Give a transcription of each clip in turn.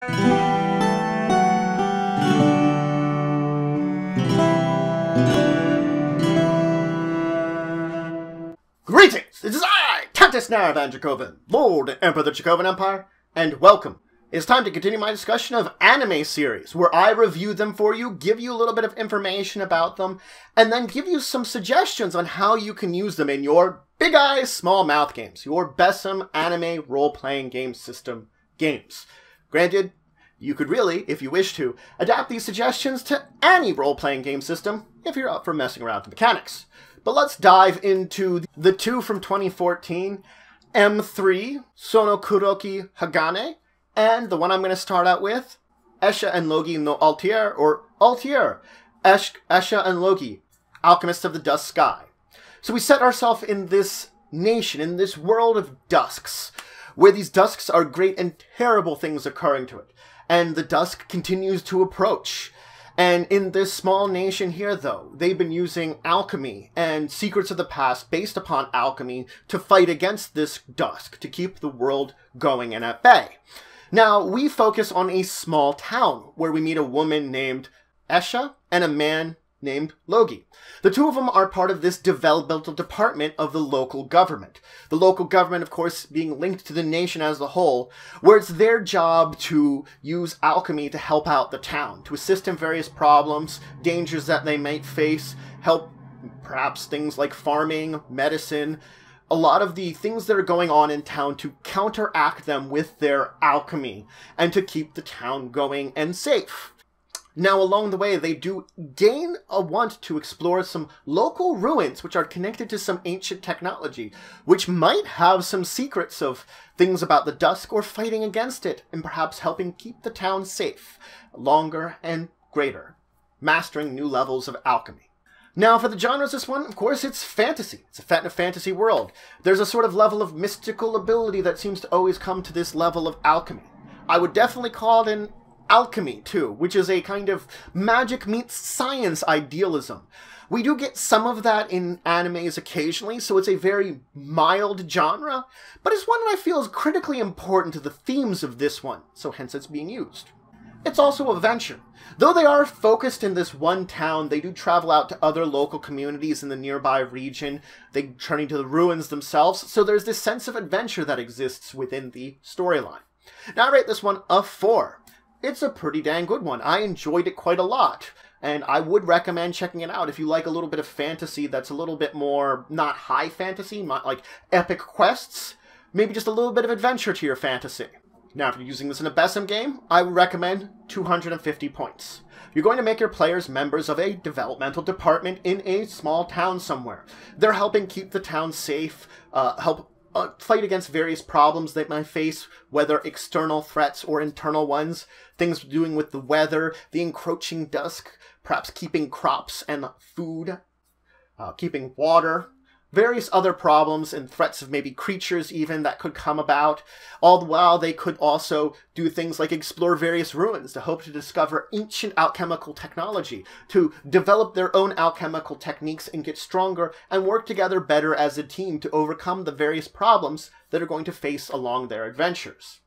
Greetings! It is I, Countess Naravan Dracovin, Lord and Emperor of the Dracovin Empire, and welcome. It's time to continue my discussion of anime series, where I review them for you, give you a little bit of information about them, and then give you some suggestions on how you can use them in your big eyes, small mouth games, your BESM anime role-playing game system games. Granted, you could really, if you wish to, adapt these suggestions to any role-playing game system if you're up for messing around with the mechanics. But let's dive into the two from 2014, M3, Sono Kuroki Hagane, and the one I'm going to start out with, Escha&Logy no Altair, or Altair, Escha&Logy, Alchemist of the Dusk Sky. So we set ourselves in this nation, in this world of dusks, where these dusks are great and terrible things occurring to it. And the dusk continues to approach. And in this small nation here, though, they've been using alchemy and secrets of the past based upon alchemy to fight against this dusk, to keep the world going and at bay. Now, we focus on a small town where we meet a woman named Escha and a man named Logy. The two of them are part of this developmental department of the local government. The local government, of course, being linked to the nation as a whole, where it's their job to use alchemy to help out the town, to assist in various problems, dangers that they might face, help perhaps things like farming, medicine, a lot of the things that are going on in town to counteract them with their alchemy and to keep the town going and safe. Now, along the way, they do gain a want to explore some local ruins which are connected to some ancient technology, which might have some secrets of things about the dusk or fighting against it, and perhaps helping keep the town safe, longer and greater, mastering new levels of alchemy. Now, for the genres, this one, of course, it's fantasy. It's a fantasy world. There's a sort of level of mystical ability that seems to always come to this level of alchemy. I would definitely call it an alchemy, too, which is a kind of magic meets science idealism. We do get some of that in animes occasionally, so it's a very mild genre, but it's one that I feel is critically important to the themes of this one, so hence it's being used. It's also a venture. Though they are focused in this one town, they do travel out to other local communities in the nearby region. They turn to the ruins themselves, so there's this sense of adventure that exists within the storyline. Now I rate this one a 4. It's a pretty dang good one. I enjoyed it quite a lot, and I would recommend checking it out if you like a little bit of fantasy that's a little bit more, not high fantasy, not like epic quests, maybe just a little bit of adventure to your fantasy. Now, if you're using this in a BESM game, I would recommend 250 points. You're going to make your players members of a developmental department in a small town somewhere. They're helping keep the town safe, help fight against various problems they might face, whether external threats or internal ones, things doing with the weather, the encroaching dusk, perhaps keeping crops and food, keeping water, various other problems and threats of maybe creatures even that could come about. All the while, they could also do things like explore various ruins to hope to discover ancient alchemical technology, to develop their own alchemical techniques and get stronger and work together better as a team to overcome the various problems that are going to face along their adventures.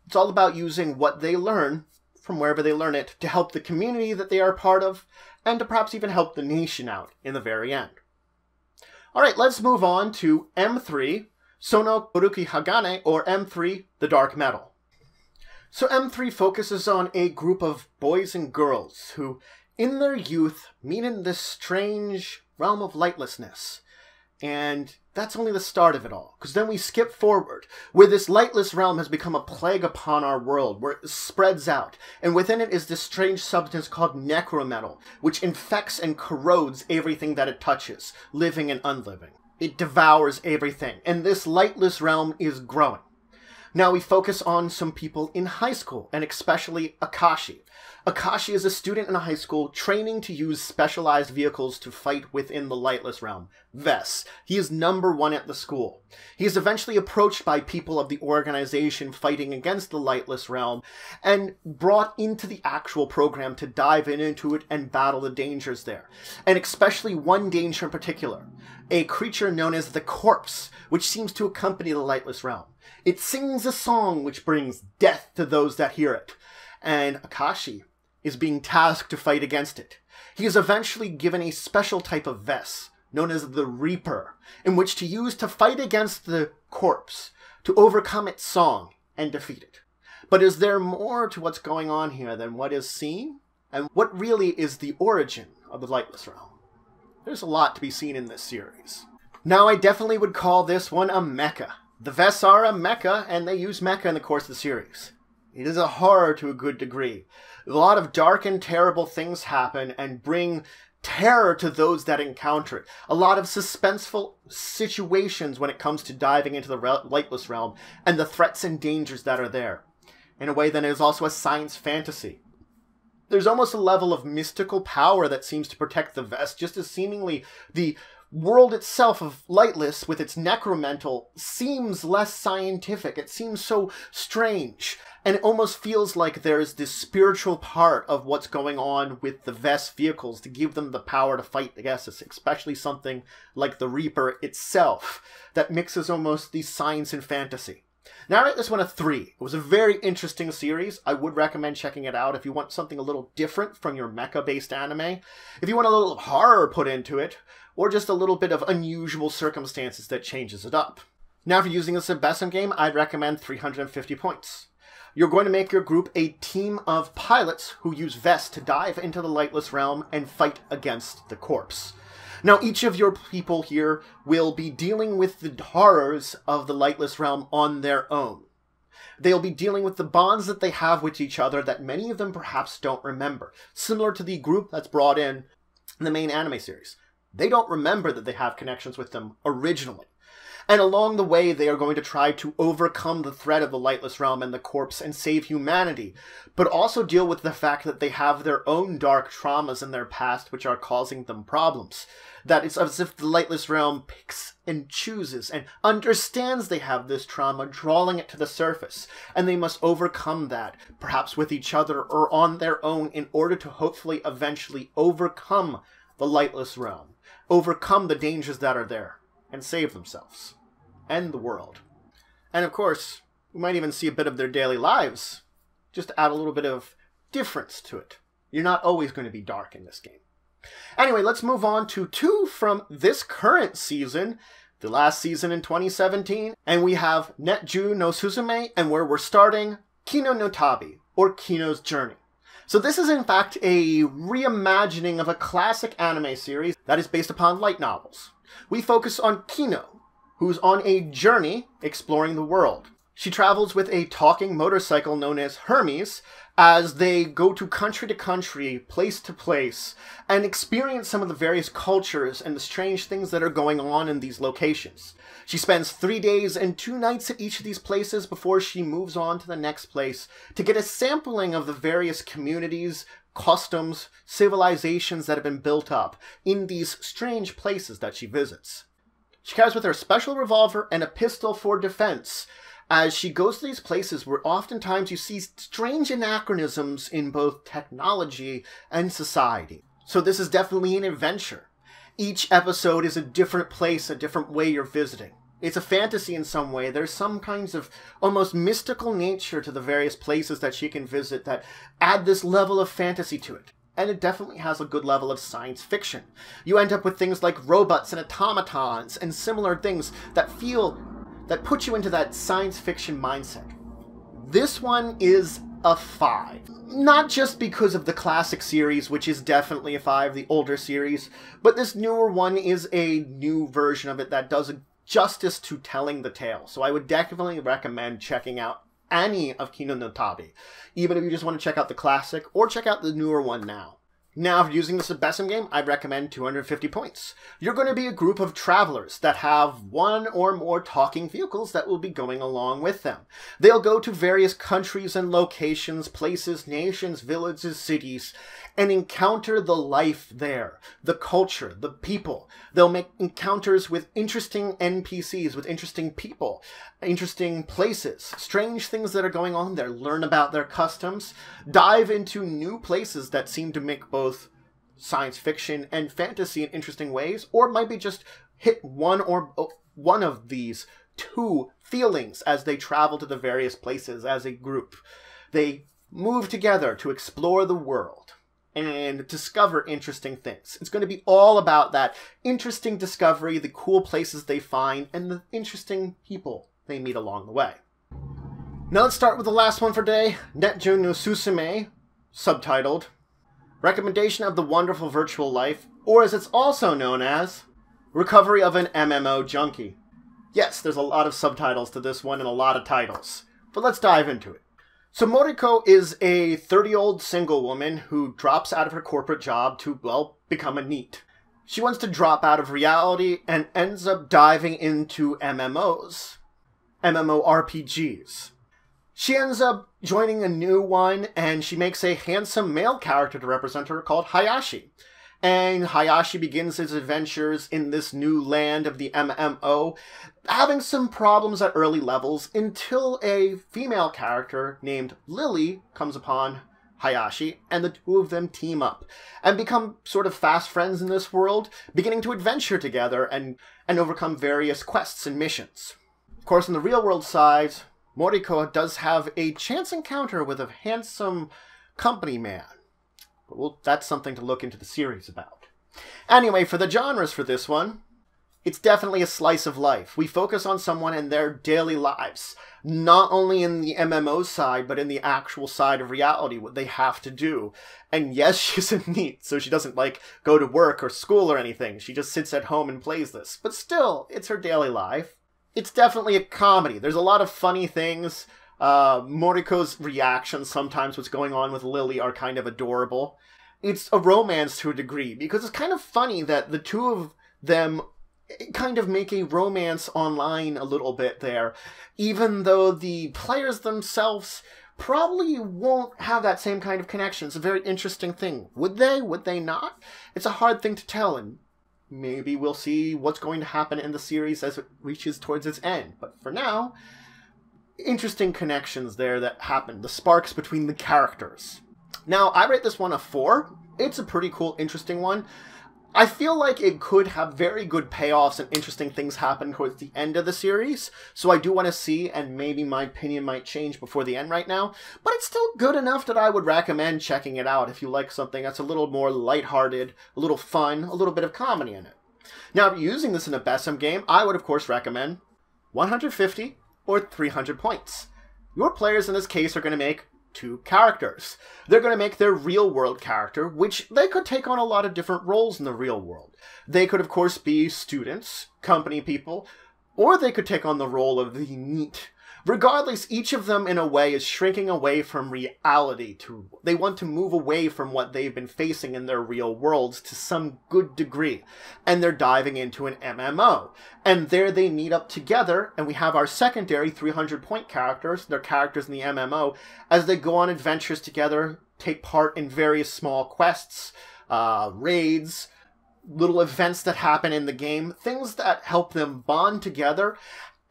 It's all about using what they learn from wherever they learn it to help the community that they are part of and to perhaps even help the nation out in the very end. Alright, let's move on to M3, Sono Kuroki Hagane, or M3, The Dark Metal. So M3 focuses on a group of boys and girls who, in their youth, meet in this strange realm of lightlessness. And that's only the start of it all, because then we skip forward, where this lightless realm has become a plague upon our world, where it spreads out, and within it is this strange substance called necrometal, which infects and corrodes everything that it touches, living and unliving. It devours everything, and this lightless realm is growing. Now we focus on some people in high school, and especially Akashi. Akashi is a student in a high school training to use specialized vehicles to fight within the lightless realm, Vess. He is #1 at the school. He is eventually approached by people of the organization fighting against the Lightless Realm and brought into the actual program to dive into it and battle the dangers there. And especially one danger in particular, a creature known as the Corpse, which seems to accompany the Lightless Realm. It sings a song which brings death to those that hear it, and Akashi is being tasked to fight against it. He is eventually given a special type of Vess, known as the Reaper, in which to use to fight against the Corpse, to overcome its song and defeat it. But is there more to what's going on here than what is seen? And what really is the origin of the Lightless Realm? There's a lot to be seen in this series. Now, I definitely would call this one a mecha. The Vess are a mecha, and they use mecha in the course of the series. It is a horror to a good degree. A lot of dark and terrible things happen and bring terror to those that encounter it. A lot of suspenseful situations when it comes to diving into the Lightless Realm and the threats and dangers that are there. In a way that is also a science fantasy. There's almost a level of mystical power that seems to protect the Vess, just as seemingly the world itself of Lightless with its necromental seems less scientific. It seems so strange. And it almost feels like there's this spiritual part of what's going on with the Vess vehicles to give them the power to fight against us, especially something like the Reaper itself that mixes almost the science and fantasy. Now I rate this one a 3. It was a very interesting series. I would recommend checking it out if you want something a little different from your mecha-based anime, if you want a little horror put into it, or just a little bit of unusual circumstances that changes it up. Now if you're using this as a BESM game, I'd recommend 350 points. You're going to make your group a team of pilots who use Vess to dive into the Lightless Realm and fight against the Corpse. Now, each of your people here will be dealing with the horrors of the Lightless Realm on their own. They'll be dealing with the bonds that they have with each other that many of them perhaps don't remember, similar to the group that's brought in the main anime series. They don't remember that they have connections with them originally. And along the way, they are going to try to overcome the threat of the Lightless Realm and the Corpse and save humanity, but also deal with the fact that they have their own dark traumas in their past which are causing them problems. That it's as if the Lightless Realm picks and chooses and understands they have this trauma, drawing it to the surface, and they must overcome that, perhaps with each other or on their own, in order to hopefully eventually overcome the Lightless Realm, overcome the dangers that are there, and save themselves, and the world. And of course, we might even see a bit of their daily lives, just to add a little bit of difference to it. You're not always going to be dark in this game. Anyway, let's move on to 2 from this current season, the last season in 2017, and we have Net-juu no Susume, and where we're starting, Kino no Tabi, or Kino's Journey. So this is in fact a reimagining of a classic anime series that is based upon light novels. We focus on Kino, who's on a journey exploring the world. She travels with a talking motorcycle known as Hermes as they go to country, place to place, and experience some of the various cultures and the strange things that are going on in these locations. She spends 3 days and 2 nights at each of these places before she moves on to the next place to get a sampling of the various communities, customs, civilizations that have been built up in these strange places that she visits. She carries with her a special revolver and a pistol for defense as she goes to these places where oftentimes you see strange anachronisms in both technology and society. So this is definitely an adventure. Each episode is a different place, a different way you're visiting. It's a fantasy in some way. There's some kinds of almost mystical nature to the various places that she can visit that add this level of fantasy to it. And it definitely has a good level of science fiction. You end up with things like robots and automatons and similar things that put you into that science fiction mindset. This one is a 5. Not just because of the classic series, which is definitely a 5, the older series, but this newer one is a new version of it that does justice to telling the tale. So I would definitely recommend checking out any of Kino no Tabi, even if you just want to check out the classic or check out the newer one now. Now, if using this as a BESM game, I'd recommend 250 points. You're going to be a group of travelers that have one or more talking vehicles that will be going along with them. They'll go to various countries and locations, places, nations, villages, cities, and encounter the life there, the culture, the people. They'll make encounters with interesting NPCs, with interesting people, interesting places, strange things that are going on there, learn about their customs, dive into new places that seem to make both science fiction and fantasy in interesting ways, or it might be just hit one of these two feelings as they travel to the various places as a group. They move together to explore the world and discover interesting things. It's going to be all about that interesting discovery, the cool places they find, and the interesting people they meet along the way. Now let's start with the last one for today, NetJuu no Susume, subtitled Recommendation of the Wonderful Virtual Life, or as it's also known as, Recovery of an MMO Junkie. Yes, there's a lot of subtitles to this one and a lot of titles, but let's dive into it. So Moriko is a 30-year-old single woman who drops out of her corporate job to, well, become a NEET. She wants to drop out of reality and ends up diving into MMOs, MMORPGs. She ends up joining a new one, and she makes a handsome male character to represent her called Hayashi. And Hayashi begins his adventures in this new land of the MMO, having some problems at early levels until a female character named Lily comes upon Hayashi, and the two of them team up and become sort of fast friends in this world, beginning to adventure together and overcome various quests and missions. Of course, in the real-world side, Moriko does have a chance encounter with a handsome company man. Well, that's something to look into the series about. Anyway, for the genres for this one, it's definitely a slice of life. We focus on someone and their daily lives, not only in the MMO side, but in the actual side of reality, what they have to do. And yes, she's a NEET, so she doesn't, go to work or school or anything. She just sits at home and plays this. But still, it's her daily life. It's definitely a comedy. There's a lot of funny things. Moriko's reactions, sometimes what's going on with Lily, are kind of adorable. It's a romance to a degree, because it's kind of funny that the two of them kind of make a romance online a little bit there, even though the players themselves probably won't have that same kind of connection. It's a very interesting thing. Would they? Would they not? It's a hard thing to tell, and maybe we'll see what's going to happen in the series as it reaches towards its end. But for now, interesting connections there that happen, the sparks between the characters. Now, I rate this one a 4. It's a pretty cool, interesting one. I feel like it could have very good payoffs and interesting things happen towards the end of the series, so I do want to see, and maybe my opinion might change before the end right now, but it's still good enough that I would recommend checking it out if you like something that's a little more lighthearted, a little fun, a little bit of comedy in it. Now, if you're using this in a BESM game, I would of course recommend 150 or 300 points. Your players in this case are going to make 2 characters. They're going to make their real-world character, which they could take on a lot of different roles in the real world. They could, of course, be students, company people, or they could take on the role of the NEET. Regardless, each of them, in a way, is shrinking away from reality. They want to move away from what they've been facing in their real worlds to some good degree. And they're diving into an MMO. And there they meet up together, and we have our secondary 300-point characters, their characters in the MMO, as they go on adventures together, take part in various small quests, raids, little events that happen in the game, things that help them bond together,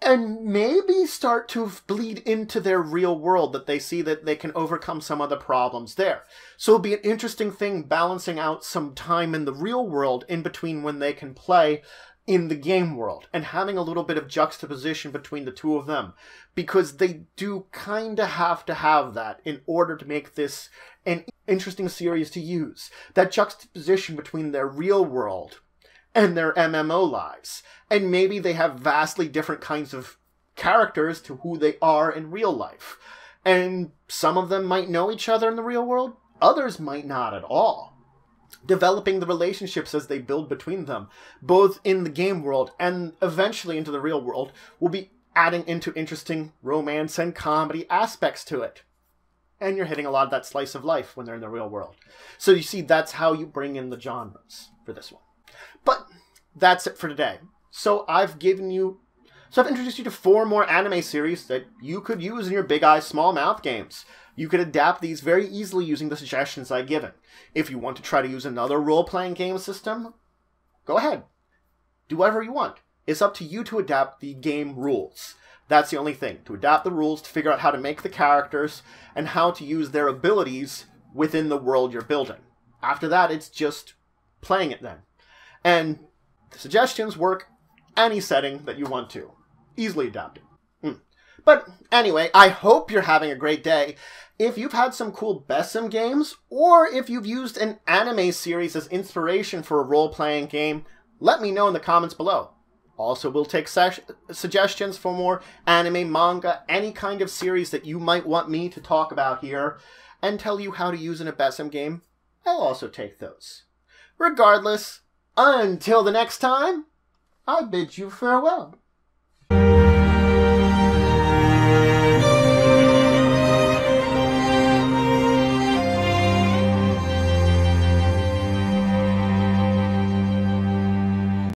and maybe start to bleed into their real world, that they see that they can overcome some of the problems there. So it'll be an interesting thing balancing out some time in the real world in between when they can play in the game world, and having a little bit of juxtaposition between the two of them, because they do kind of have to have that in order to make this an interesting series to use. That juxtaposition between their real world and their MMO lives. And maybe they have vastly different kinds of characters to who they are in real life. And some of them might know each other in the real world, others might not at all. Developing the relationships as they build between them, both in the game world and eventually into the real world, will be adding into interesting romance and comedy aspects to it. and you're hitting a lot of that slice of life when they're in the real world. So you see, that's how you bring in the genres for this one. But that's it for today. So I've introduced you to 4 more anime series that you could use in your Big Eye Small Mouth games. You could adapt these very easily using the suggestions I've given. If you want to try to use another role-playing game system, go ahead. Do whatever you want. It's up to you to adapt the game rules. That's the only thing. To adapt the rules, to figure out how to make the characters, and how to use their abilities within the world you're building. After that, it's just playing it then. And the suggestions work any setting that you want to. Easily adapted. But anyway, I hope you're having a great day. If you've had some cool BESM games, or if you've used an anime series as inspiration for a role-playing game, let me know in the comments below. Also, we'll take suggestions for more anime, manga, any kind of series that you might want me to talk about here, and tell you how to use in a BESM game. I'll also take those. Regardless, until the next time, I bid you farewell.